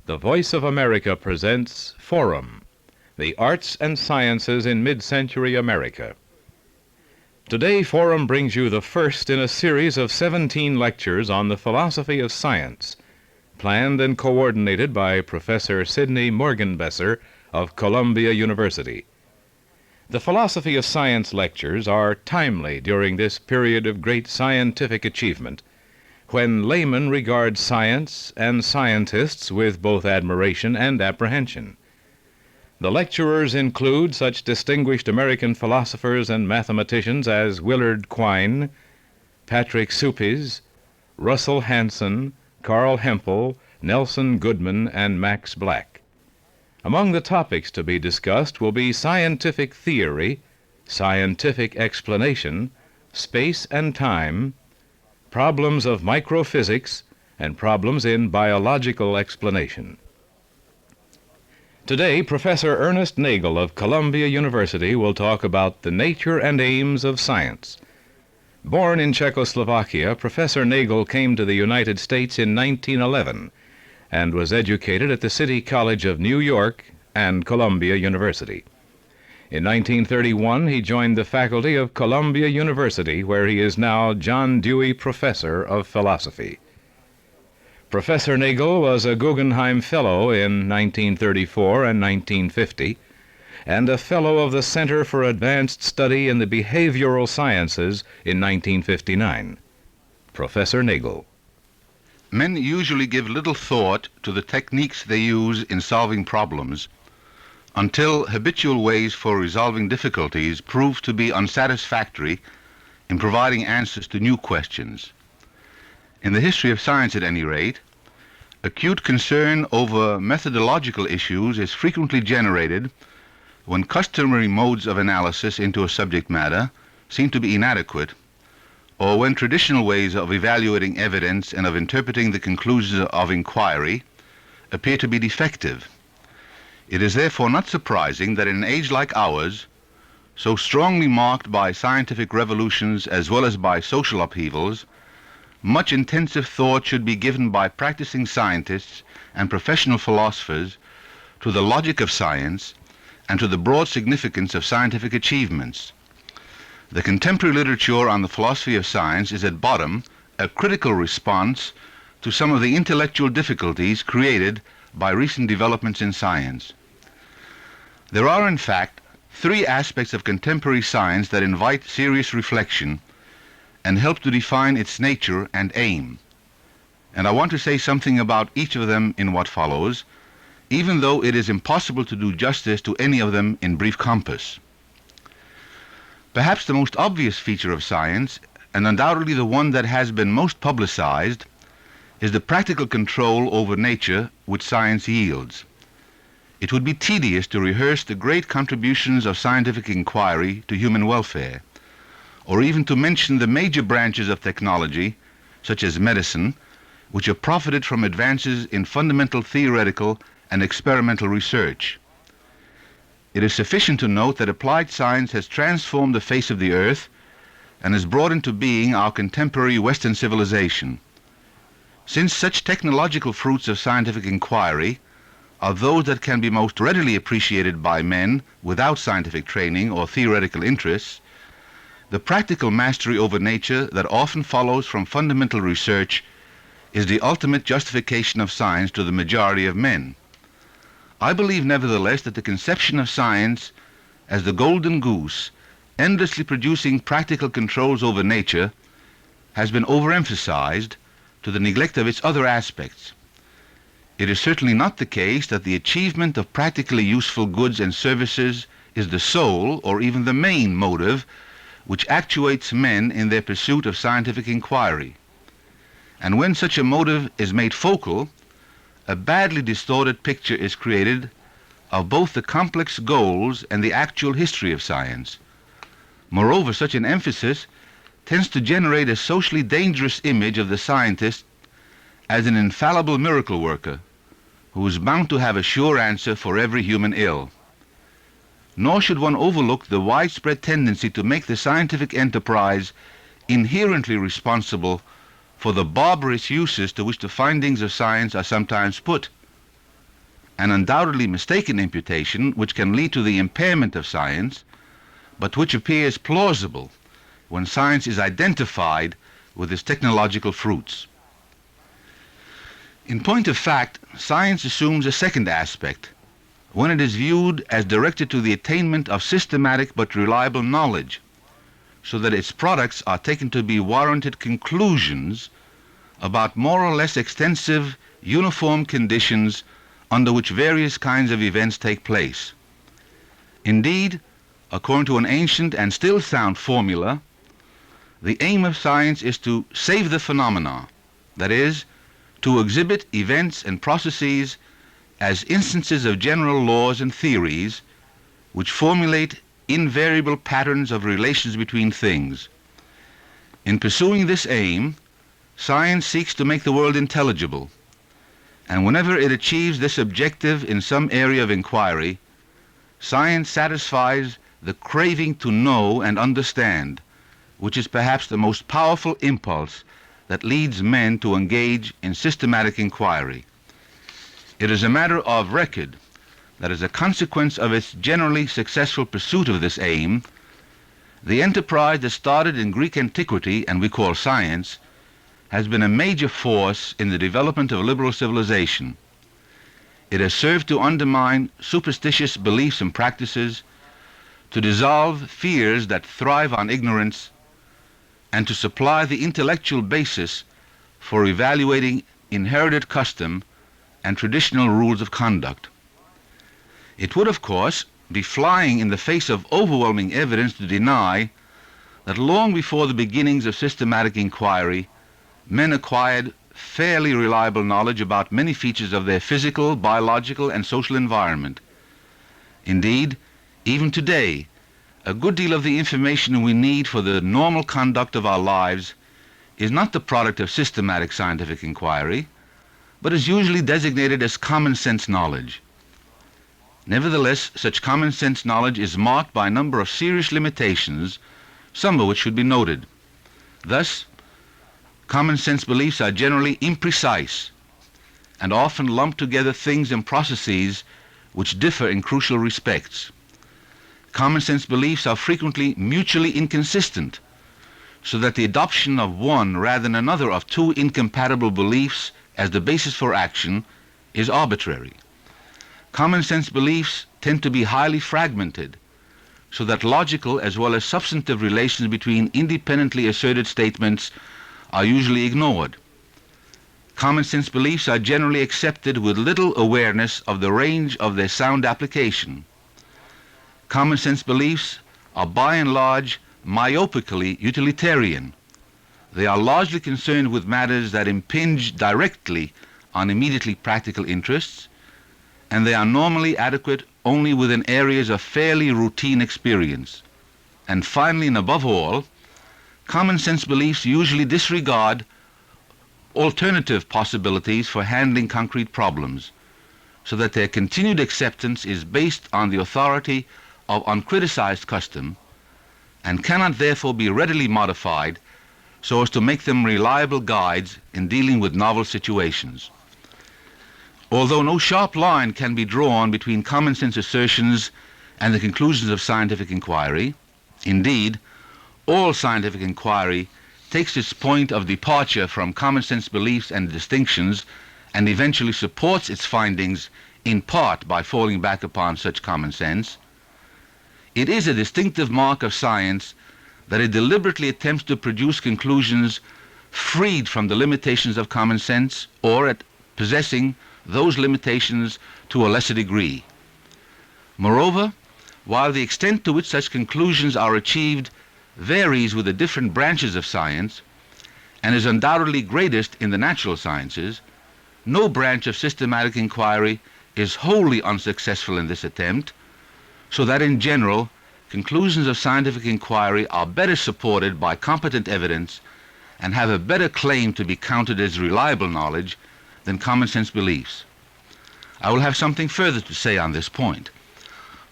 The Voice of America presents Forum, the Arts and Sciences in Mid-Century America. Today, Forum brings you the first in a series of 17 lectures on the philosophy of science, planned and coordinated by Professor Sidney Morgenbesser of Columbia University. The philosophy of science lectures are timely during this period of great scientific achievement, when laymen regard science and scientists with both admiration and apprehension. The lecturers include such distinguished American philosophers and mathematicians as Willard Quine, Patrick Suppes, Russell Hanson, Carl Hempel, Nelson Goodman, and Max Black. Among the topics to be discussed will be scientific theory, scientific explanation, space and time, problems of microphysics, and problems in biological explanation. Today, Professor Ernest Nagel of Columbia University will talk about the nature and aims of science. Born in Czechoslovakia, Professor Nagel came to the United States in 1911 and was educated at the City College of New York and Columbia University. In 1931, he joined the faculty of Columbia University, where he is now John Dewey Professor of Philosophy. Professor Nagel was a Guggenheim Fellow in 1934 and 1950, and a Fellow of the Center for Advanced Study in the Behavioral Sciences in 1959. Professor Nagel. Men usually give little thought to the techniques they use in solving problems until habitual ways for resolving difficulties prove to be unsatisfactory in providing answers to new questions. In the history of science, at any rate, acute concern over methodological issues is frequently generated when customary modes of analysis into a subject matter seem to be inadequate, or when traditional ways of evaluating evidence and of interpreting the conclusions of inquiry appear to be defective. It is therefore not surprising that in an age like ours, so strongly marked by scientific revolutions as well as by social upheavals, much intensive thought should be given by practicing scientists and professional philosophers to the logic of science and to the broad significance of scientific achievements. The contemporary literature on the philosophy of science is at bottom a critical response to some of the intellectual difficulties created by recent developments in science. There are, in fact, three aspects of contemporary science that invite serious reflection and help to define its nature and aim. And I want to say something about each of them in what follows, even though it is impossible to do justice to any of them in brief compass. Perhaps the most obvious feature of science, and undoubtedly the one that has been most publicized, is the practical control over nature which science yields. It would be tedious to rehearse the great contributions of scientific inquiry to human welfare, or even to mention the major branches of technology, such as medicine, which have profited from advances in fundamental theoretical and experimental research. It is sufficient to note that applied science has transformed the face of the earth and has brought into being our contemporary Western civilization. Since such technological fruits of scientific inquiry are those that can be most readily appreciated by men without scientific training or theoretical interests, the practical mastery over nature that often follows from fundamental research is the ultimate justification of science to the majority of men. I believe, nevertheless, that the conception of science as the golden goose, endlessly producing practical controls over nature, has been overemphasized to the neglect of its other aspects. It is certainly not the case that the achievement of practically useful goods and services is the sole or even the main motive which actuates men in their pursuit of scientific inquiry. And when such a motive is made focal, a badly distorted picture is created of both the complex goals and the actual history of science. Moreover, such an emphasis tends to generate a socially dangerous image of the scientist as an infallible miracle worker who is bound to have a sure answer for every human ill. Nor should one overlook the widespread tendency to make the scientific enterprise inherently responsible for the barbarous uses to which the findings of science are sometimes put. an undoubtedly mistaken imputation which can lead to the impairment of science, but which appears plausible when science is identified with its technological fruits. In point of fact, science assumes a second aspect when it is viewed as directed to the attainment of systematic but reliable knowledge, so that its products are taken to be warranted conclusions about more or less extensive, uniform conditions under which various kinds of events take place. Indeed, according to an ancient and still sound formula, the aim of science is to save the phenomena, that is, to exhibit events and processes as instances of general laws and theories which formulate invariable patterns of relations between things. In pursuing this aim, science seeks to make the world intelligible, and whenever it achieves this objective in some area of inquiry, science satisfies the craving to know and understand, which is perhaps the most powerful impulse that leads men to engage in systematic inquiry. It is a matter of record that as a consequence of its generally successful pursuit of this aim, the enterprise that started in Greek antiquity and we call science has been a major force in the development of liberal civilization. It has served to undermine superstitious beliefs and practices, to dissolve fears that thrive on ignorance, and to supply the intellectual basis for evaluating inherited custom and traditional rules of conduct. It would, of course, be flying in the face of overwhelming evidence to deny that long before the beginnings of systematic inquiry, men acquired fairly reliable knowledge about many features of their physical, biological, and social environment. Indeed, even today, a good deal of the information we need for the normal conduct of our lives is not the product of systematic scientific inquiry, but is usually designated as common sense knowledge. Nevertheless, such common sense knowledge is marked by a number of serious limitations, some of which should be noted. Thus, common sense beliefs are generally imprecise and often lump together things and processes which differ in crucial respects. Common sense beliefs are frequently mutually inconsistent, so that the adoption of one rather than another of two incompatible beliefs as the basis for action is arbitrary. Common sense beliefs tend to be highly fragmented, so that logical as well as substantive relations between independently asserted statements are usually ignored. Common sense beliefs are generally accepted with little awareness of the range of their sound application. Common sense beliefs are by and large myopically utilitarian. They are largely concerned with matters that impinge directly on immediately practical interests, and they are normally adequate only within areas of fairly routine experience. And finally, and above all, common sense beliefs usually disregard alternative possibilities for handling concrete problems, so that their continued acceptance is based on the authority of uncriticized custom and cannot therefore be readily modified so as to make them reliable guides in dealing with novel situations. Although no sharp line can be drawn between common sense assertions and the conclusions of scientific inquiry, indeed, all scientific inquiry takes its point of departure from common sense beliefs and distinctions and eventually supports its findings in part by falling back upon such common sense. It is a distinctive mark of science that it deliberately attempts to produce conclusions freed from the limitations of common sense or at possessing those limitations to a lesser degree. Moreover, while the extent to which such conclusions are achieved varies with the different branches of science and is undoubtedly greatest in the natural sciences, no branch of systematic inquiry is wholly unsuccessful in this attempt, so that in general, conclusions of scientific inquiry are better supported by competent evidence and have a better claim to be counted as reliable knowledge than common sense beliefs. I will have something further to say on this point.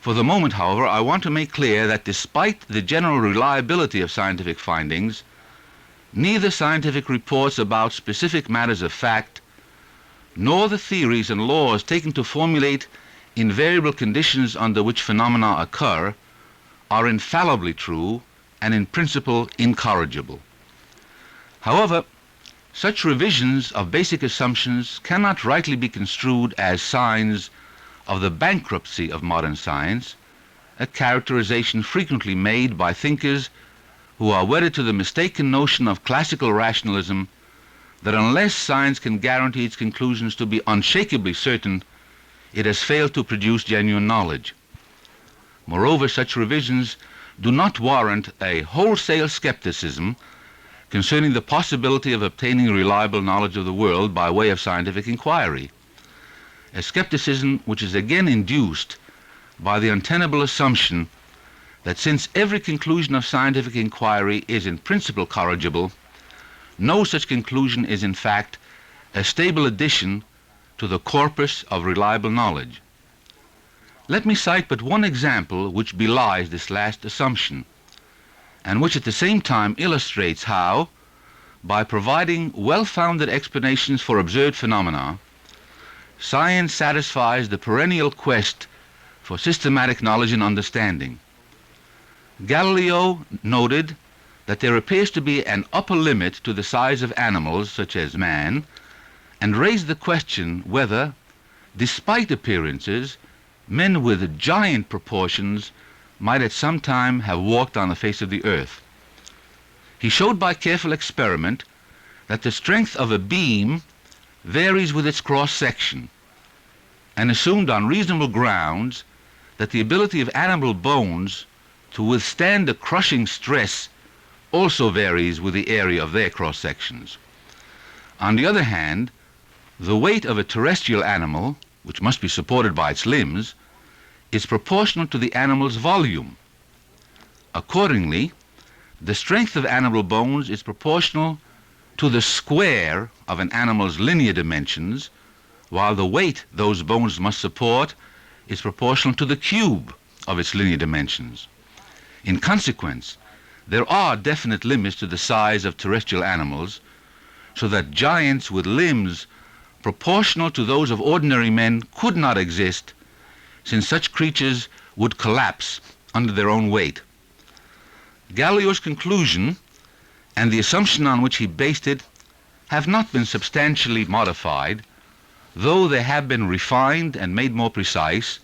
For the moment, however, I want to make clear that despite the general reliability of scientific findings, neither scientific reports about specific matters of fact nor the theories and laws taken to formulate invariable conditions under which phenomena occur are infallibly true and in principle incorrigible. However, such revisions of basic assumptions cannot rightly be construed as signs of the bankruptcy of modern science, a characterization frequently made by thinkers who are wedded to the mistaken notion of classical rationalism that unless science can guarantee its conclusions to be unshakably certain, it has failed to produce genuine knowledge. Moreover, such revisions do not warrant a wholesale skepticism concerning the possibility of obtaining reliable knowledge of the world by way of scientific inquiry, a skepticism which is again induced by the untenable assumption that since every conclusion of scientific inquiry is in principle corrigible, no such conclusion is in fact a stable addition to the corpus of reliable knowledge. Let me cite but one example which belies this last assumption, and which at the same time illustrates how, by providing well-founded explanations for observed phenomena, science satisfies the perennial quest for systematic knowledge and understanding. Galileo noted that there appears to be an upper limit to the size of animals, such as man, and raised the question whether, despite appearances, men with giant proportions might at some time have walked on the face of the earth. He showed by careful experiment that the strength of a beam varies with its cross-section, and assumed on reasonable grounds that the ability of animal bones to withstand a crushing stress also varies with the area of their cross-sections. On the other hand, the weight of a terrestrial animal, which must be supported by its limbs, is proportional to the animal's volume. Accordingly, the strength of animal bones is proportional to the square of an animal's linear dimensions, while the weight those bones must support is proportional to the cube of its linear dimensions. In consequence, there are definite limits to the size of terrestrial animals, so that giants with limbs proportional to those of ordinary men could not exist, since such creatures would collapse under their own weight. Galileo's conclusion and the assumption on which he based it have not been substantially modified, though they have been refined and made more precise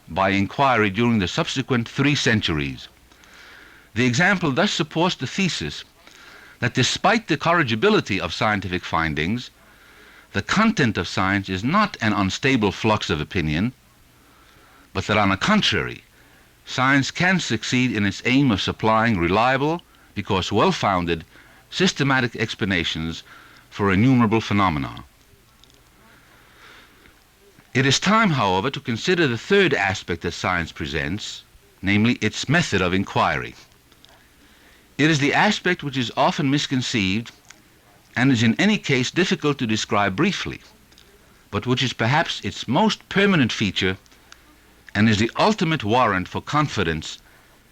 by inquiry during the subsequent 3 centuries. The example thus supports the thesis that despite the corrigibility of scientific findings, the content of science is not an unstable flux of opinion, but that on the contrary, science can succeed in its aim of supplying reliable, because well-founded, systematic explanations for innumerable phenomena. It is time, however, to consider the third aspect that science presents, namely its method of inquiry. It is the aspect which is often misconceived and is in any case difficult to describe briefly, but which is perhaps its most permanent feature and is the ultimate warrant for confidence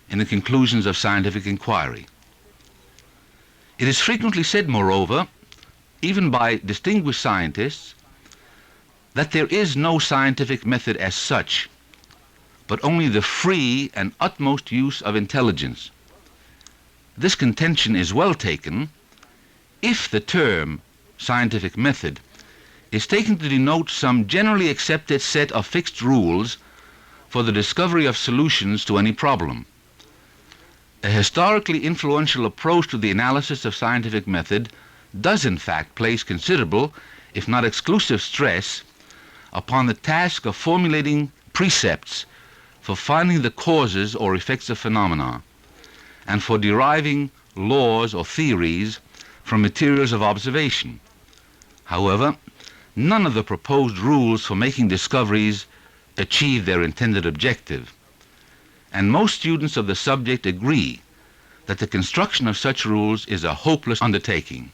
in the conclusions of scientific inquiry. It is frequently said, moreover, even by distinguished scientists, that there is no scientific method as such, but only the free and utmost use of intelligence. This contention is well taken if the term scientific method is taken to denote some generally accepted set of fixed rules for the discovery of solutions to any problem. A historically influential approach to the analysis of scientific method does in fact place considerable, if not exclusive, stress upon the task of formulating precepts for finding the causes or effects of phenomena, and for deriving laws or theories from materials of observation. However, none of the proposed rules for making discoveries achieve their intended objective, and most students of the subject agree that the construction of such rules is a hopeless undertaking.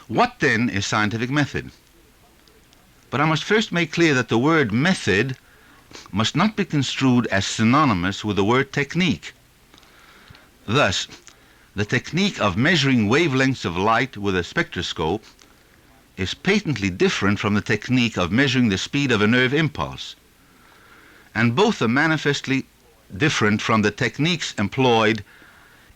What then is scientific method? But I must first make clear that the word method must not be construed as synonymous with the word technique. Thus, the technique of measuring wavelengths of light with a spectroscope is patently different from the technique of measuring the speed of a nerve impulse, and both are manifestly different from the techniques employed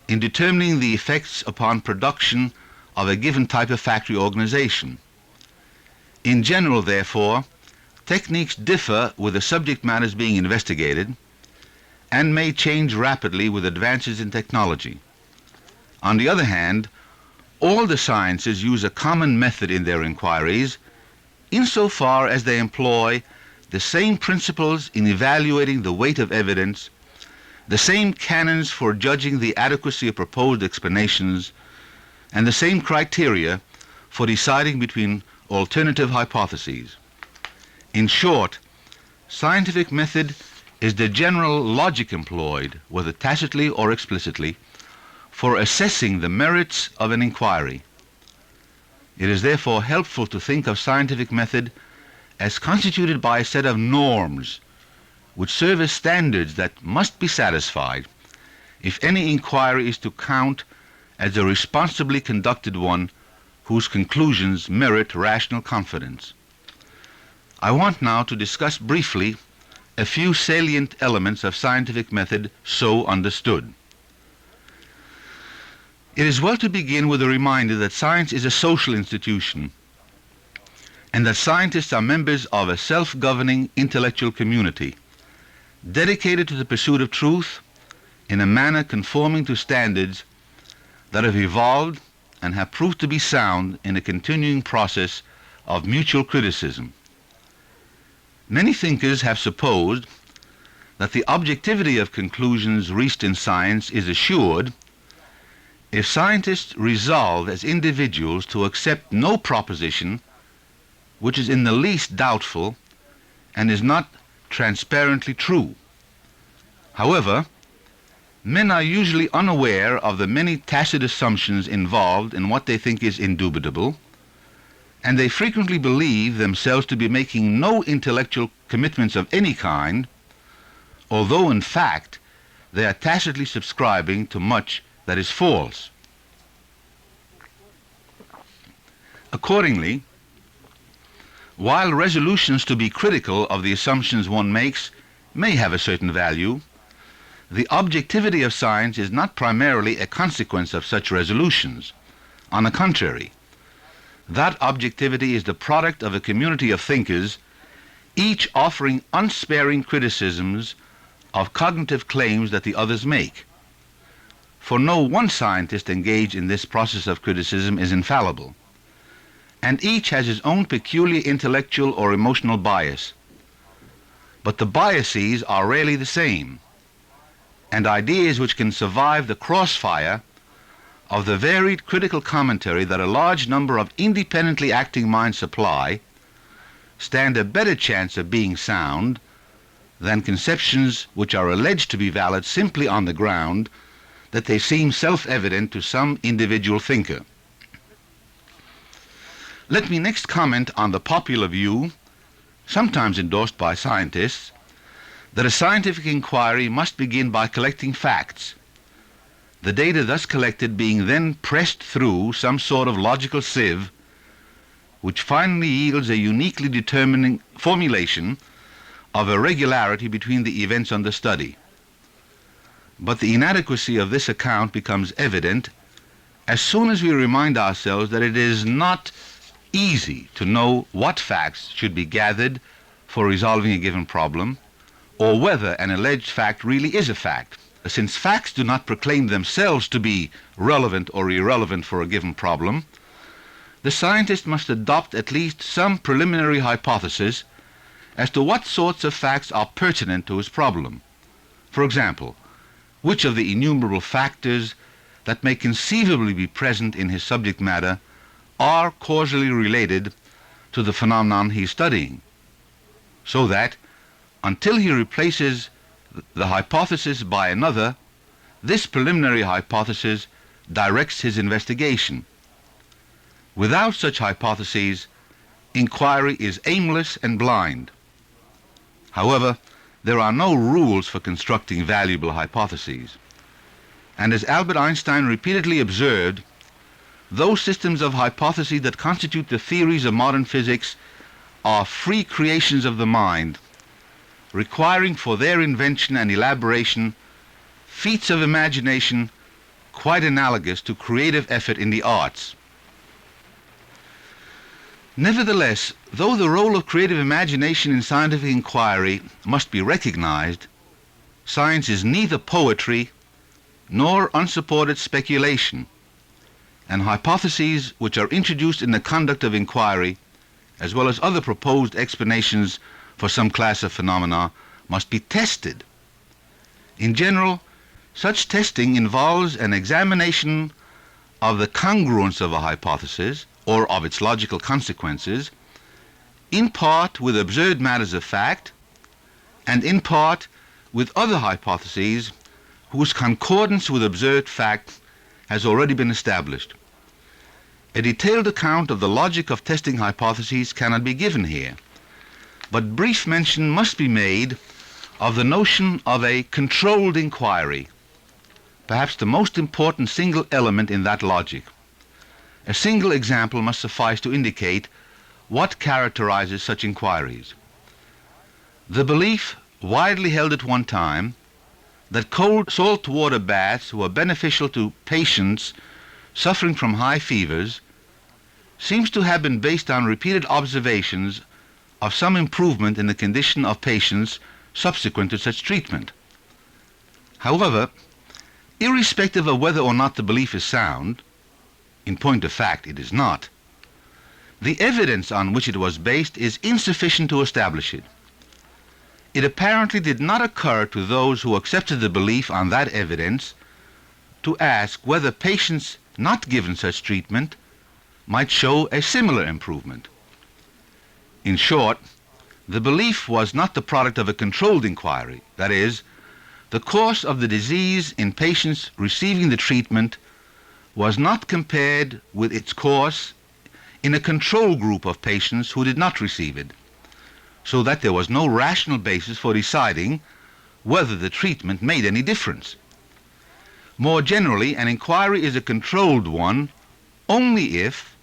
in determining the effects upon production of a given type of factory organization. In general, therefore, techniques differ with the subject matters being investigated and may change rapidly with advances in technology. On the other hand, all the sciences use a common method in their inquiries insofar as they employ the same principles in evaluating the weight of evidence, the same canons for judging the adequacy of proposed explanations, and the same criteria for deciding between alternative hypotheses. In short, scientific method is the general logic employed, whether tacitly or explicitly, for assessing the merits of an inquiry. It is therefore helpful to think of scientific method as constituted by a set of norms which serve as standards that must be satisfied if any inquiry is to count as a responsibly conducted one whose conclusions merit rational confidence. I want now to discuss briefly a few salient elements of scientific method so understood. It is well to begin with a reminder that science is a social institution and that scientists are members of a self-governing intellectual community dedicated to the pursuit of truth in a manner conforming to standards that have evolved and have proved to be sound in a continuing process of mutual criticism. Many thinkers have supposed that the objectivity of conclusions reached in science is assured if scientists resolve as individuals to accept no proposition which is in the least doubtful and is not transparently true. However, men are usually unaware of the many tacit assumptions involved in what they think is indubitable, and they frequently believe themselves to be making no intellectual commitments of any kind, although in fact they are tacitly subscribing to much that is false. Accordingly, while resolutions to be critical of the assumptions one makes may have a certain value, the objectivity of science is not primarily a consequence of such resolutions. On the contrary, that objectivity is the product of a community of thinkers, each offering unsparing criticisms of cognitive claims that the others make. For no one scientist engaged in this process of criticism is infallible, and each has his own peculiar intellectual or emotional bias. But the biases are rarely the same, and ideas which can survive the crossfire of the varied critical commentary that a large number of independently acting minds supply stand a better chance of being sound than conceptions which are alleged to be valid simply on the ground that they seem self-evident to some individual thinker. Let me next comment on the popular view, sometimes endorsed by scientists, that a scientific inquiry must begin by collecting facts, the data thus collected being then pressed through some sort of logical sieve, which finally yields a uniquely determining formulation of a regularity between the events under study. But the inadequacy of this account becomes evident as soon as we remind ourselves that it is not easy to know what facts should be gathered for resolving a given problem, or whether an alleged fact really is a fact. Since facts do not proclaim themselves to be relevant or irrelevant for a given problem, the scientist must adopt at least some preliminary hypothesis as to what sorts of facts are pertinent to his problem. For example, which of the innumerable factors that may conceivably be present in his subject matter are causally related to the phenomenon he is studying, so that until he replaces the hypothesis by another, this preliminary hypothesis directs his investigation. Without such hypotheses, inquiry is aimless and blind. However, there are no rules for constructing valuable hypotheses. And as Albert Einstein repeatedly observed, those systems of hypotheses that constitute the theories of modern physics are free creations of the mind, requiring for their invention and elaboration feats of imagination quite analogous to creative effort in the arts. Nevertheless, though the role of creative imagination in scientific inquiry must be recognized, science is neither poetry nor unsupported speculation, and hypotheses which are introduced in the conduct of inquiry, as well as other proposed explanations for some class of phenomena, must be tested. In general, such testing involves an examination of the congruence of a hypothesis or of its logical consequences, in part with observed matters of fact, and in part with other hypotheses whose concordance with observed fact has already been established. A detailed account of the logic of testing hypotheses cannot be given here, but brief mention must be made of the notion of a controlled inquiry, perhaps the most important single element in that logic. A single example must suffice to indicate what characterizes such inquiries. The belief, widely held at one time, that cold salt water baths were beneficial to patients suffering from high fevers seems to have been based on repeated observations of some improvement in the condition of patients subsequent to such treatment. However, irrespective of whether or not the belief is sound, in point of fact it is not, the evidence on which it was based is insufficient to establish it. It apparently did not occur to those who accepted the belief on that evidence to ask whether patients not given such treatment might show a similar improvement. In short, the belief was not the product of a controlled inquiry, that is, the course of the disease in patients receiving the treatment was not compared with its course in a control group of patients who did not receive it, so that there was no rational basis for deciding whether the treatment made any difference. More generally, an inquiry is a controlled one only if,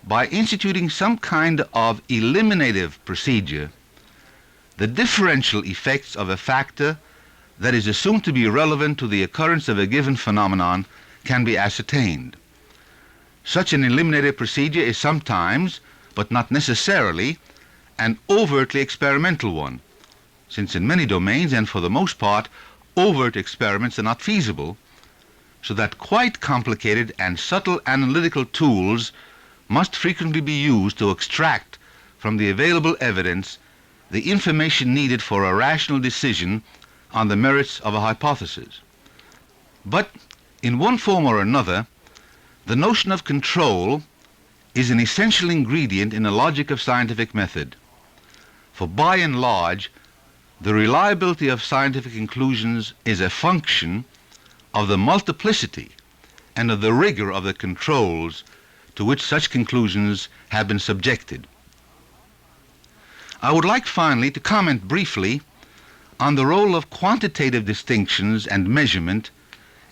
by instituting some kind of eliminative procedure, the differential effects of a factor that is assumed to be relevant to the occurrence of a given phenomenon can be ascertained. Such an eliminative procedure is sometimes, but not necessarily, an overtly experimental one, since in many domains, and for the most part, overt experiments are not feasible, so that quite complicated and subtle analytical tools must frequently be used to extract from the available evidence the information needed for a rational decision on the merits of a hypothesis. But in one form or another, the notion of control is an essential ingredient in the logic of scientific method, for by and large, the reliability of scientific conclusions is a function of the multiplicity and of the rigor of the controls to which such conclusions have been subjected. I would like finally to comment briefly on the role of quantitative distinctions and measurement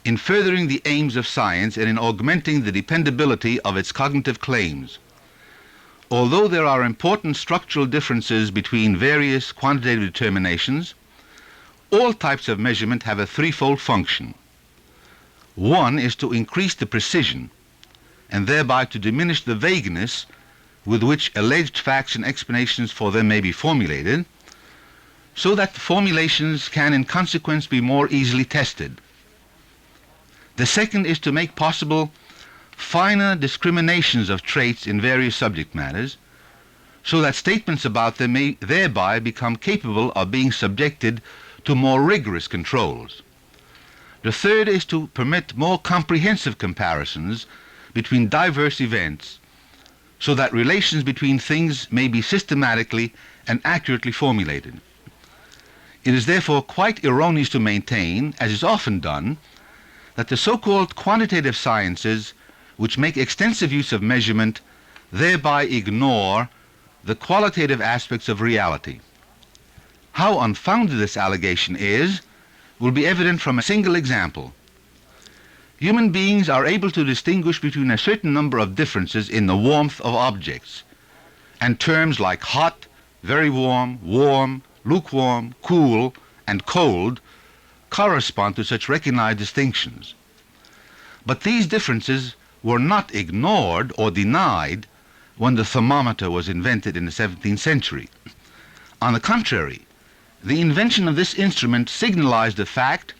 in furthering the aims of science and in augmenting the dependability of its cognitive claims. Although there are important structural differences between various quantitative determinations, all types of measurement have a threefold function. One is to increase the precision and thereby to diminish the vagueness with which alleged facts and explanations for them may be formulated, so that the formulations can in consequence be more easily tested. The second is to make possible finer discriminations of traits in various subject matters, so that statements about them may thereby become capable of being subjected to more rigorous controls. The third is to permit more comprehensive comparisons between diverse events, so that relations between things may be systematically and accurately formulated. It is therefore quite erroneous to maintain, as is often done, that the so-called quantitative sciences, which make extensive use of measurement, thereby ignore the qualitative aspects of reality. How unfounded this allegation is will be evident from a single example. Human beings are able to distinguish between a certain number of differences in the warmth of objects, and terms like hot, very warm, warm, lukewarm, cool, and cold correspond to such recognized distinctions. But these differences were not ignored or denied when the thermometer was invented in the 17th century. On the contrary, the invention of this instrument signalized the fact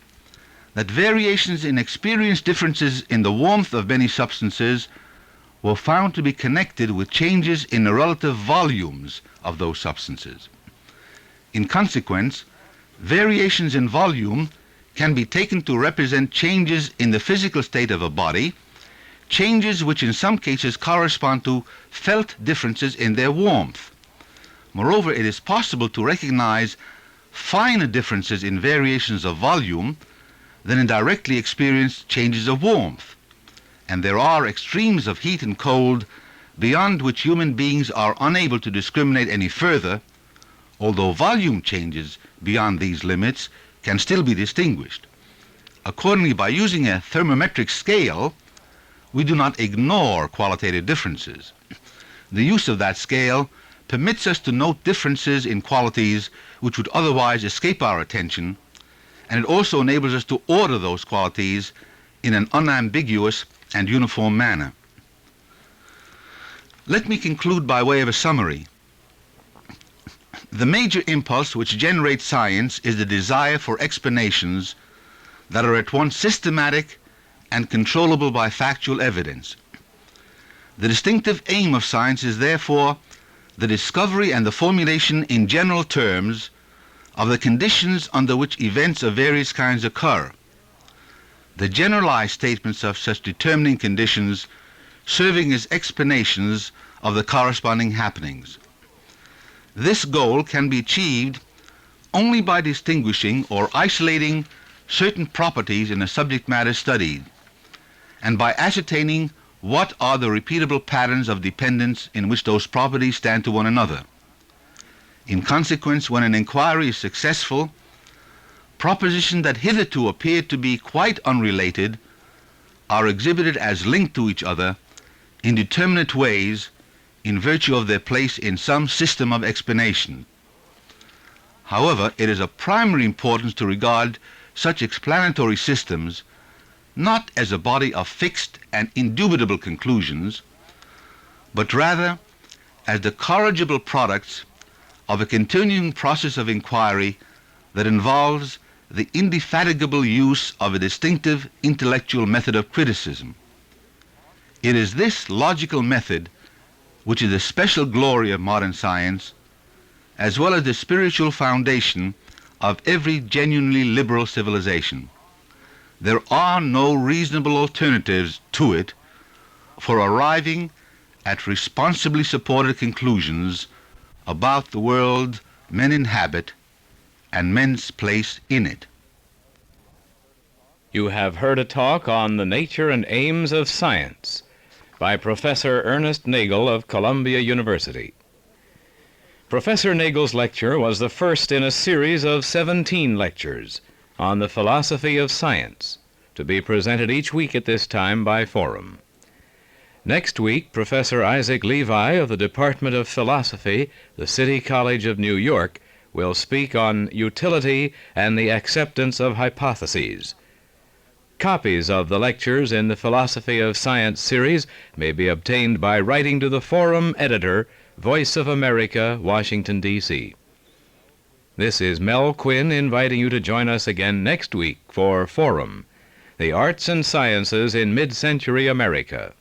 that variations in experience differences in the warmth of many substances were found to be connected with changes in the relative volumes of those substances. In consequence, variations in volume can be taken to represent changes in the physical state of a body, changes which in some cases correspond to felt differences in their warmth. Moreover, it is possible to recognize finer differences in variations of volume than in directly experienced changes of warmth. And there are extremes of heat and cold beyond which human beings are unable to discriminate any further, although volume changes beyond these limits can still be distinguished. Accordingly, by using a thermometric scale, we do not ignore qualitative differences. The use of that scale permits us to note differences in qualities which would otherwise escape our attention, and it also enables us to order those qualities in an unambiguous and uniform manner. Let me conclude by way of a summary. The major impulse which generates science is the desire for explanations that are at once systematic and controllable by factual evidence. The distinctive aim of science is therefore the discovery and the formulation in general terms of the conditions under which events of various kinds occur, the generalized statements of such determining conditions serving as explanations of the corresponding happenings. This goal can be achieved only by distinguishing or isolating certain properties in a subject matter studied, and by ascertaining what are the repeatable patterns of dependence in which those properties stand to one another. In consequence, when an inquiry is successful, propositions that hitherto appeared to be quite unrelated are exhibited as linked to each other in determinate ways in virtue of their place in some system of explanation. However, it is of primary importance to regard such explanatory systems not as a body of fixed and indubitable conclusions, but rather as the corrigible products of a continuing process of inquiry that involves the indefatigable use of a distinctive intellectual method of criticism. It is this logical method which is the special glory of modern science, as well as the spiritual foundation of every genuinely liberal civilization. There are no reasonable alternatives to it for arriving at responsibly supported conclusions about the world men inhabit and men's place in it. You have heard a talk on the nature and aims of science by Professor Ernest Nagel of Columbia University. Professor Nagel's lecture was the first in a series of 17 lectures on the philosophy of science, to be presented each week at this time by Forum. Next week, Professor Isaac Levi of the Department of Philosophy, the City College of New York, will speak on utility and the acceptance of hypotheses. Copies of the lectures in the Philosophy of Science series may be obtained by writing to the Forum editor, Voice of America, Washington, D.C. This is Mel Quinn inviting you to join us again next week for Forum, the Arts and Sciences in Mid-Century America.